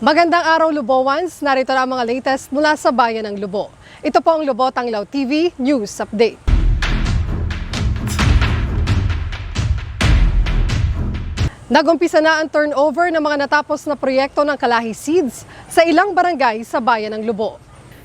Magandang araw, Lubowans. Narito na ang mga latest mula sa Bayan ng Lubo. Ito po ang Lubo Tanglaw TV News Update. Nagumpisa na ang turnover ng mga natapos na proyekto ng Kalahi Seeds sa ilang barangay sa Bayan ng Lubo.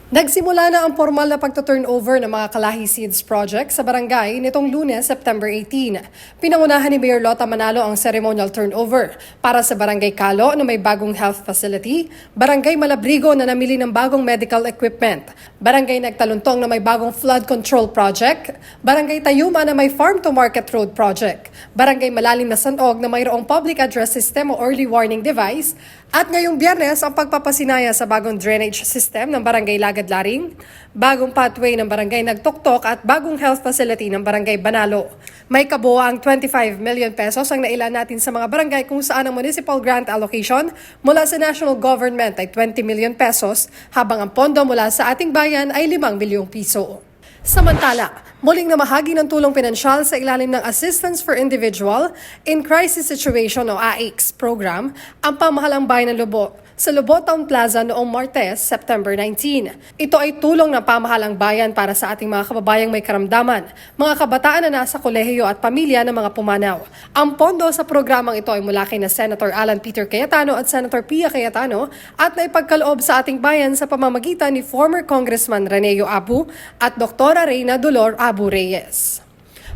Nagsimula na ang formal na pagto-turnover ng mga Kalahi Seeds project sa barangay nitong Lunes, September 18. Pinangunahan ni Mayor Lota Manalo ang ceremonial turnover para sa Barangay Kalo na may bagong health facility, Barangay Malabrigo na namili ng bagong medical equipment, Barangay Nagtaluntong na may bagong flood control project, Barangay Tayuma na may farm to market road project, Barangay Malalim na Sanog na mayroong public address system o early warning device, at ngayong Biyernes ang pagpapasinaya sa bagong drainage system ng Barangay Lagadlaring, bagong pathway ng Barangay Nagtuktok at bagong health facility ng Barangay Banalo. May kabuoang 25 million pesos ang nailan natin sa mga barangay kung saan ang municipal grant allocation mula sa national government ay 20 million pesos habang ang pondo mula sa ating bayan ay 5 milyong piso. Samantala, muling namahagi ng tulong pinansyal sa ilalim ng Assistance for Individual in Crisis Situation o AICS program ang pamahalang bayan ng Lubo sa Lubo Town Plaza noong Martes, September 19. Ito ay tulong ng pamahalang bayan para sa ating mga kababayang may karamdaman, mga kabataan na nasa kolehiyo at pamilya ng mga pumanaw. Ang pondo sa programang ito ay mula kay na Senator Alan Peter Cayetano at Senator Pia Cayetano at naipagkaloob sa ating bayan sa pamamagitan ni former Congressman Reneo Abu at Dr. Reyna Dolor Abu Reyes.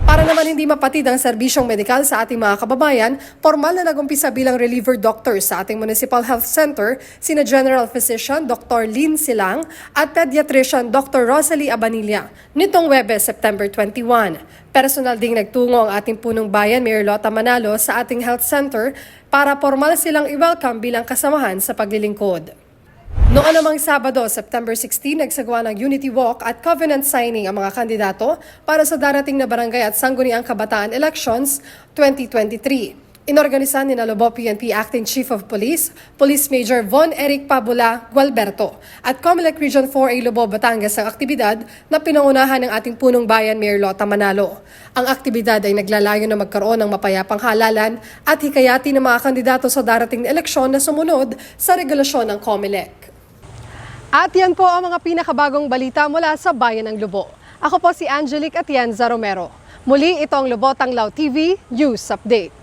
Para naman hindi mapatid ang serbisyong medikal sa ating mga kababayan, formal na nagumpisa bilang reliever doctor sa ating Municipal Health Center sina General Physician Dr. Lynn Silang at Pediatrician Dr. Rosalie Abanilla nitong Webes, September 21. Personal ding nagtungo ang ating punong bayan, Mayor Lota Manalo, sa ating health center para formal silang i-welcome bilang kasamahan sa paglilingkod. Noong namang Sabado, September 16, nagsagawa ng Unity Walk at Covenant Signing ang mga kandidato para sa darating na barangay at sangguniang kabataan elections 2023. Inorganisan ni Lubo PNP Acting Chief of Police, Police Major Von Eric Pabula Gualberto at COMELEC Region 4A Lubo, Batangas ang aktibidad na pinangunahan ng ating punong bayan, Mayor Lota Manalo. Ang aktibidad ay naglalayo na magkaroon ng mapayapang halalan at hikayati ng mga kandidato sa darating na eleksyon na sumunod sa regulasyon ng COMELEC. At yan po ang mga pinakabagong balita mula sa Bayan ng Lubo. Ako po si Angelic Atienza Romero. Muli, ito ang Lubo Tanglaw TV News Update.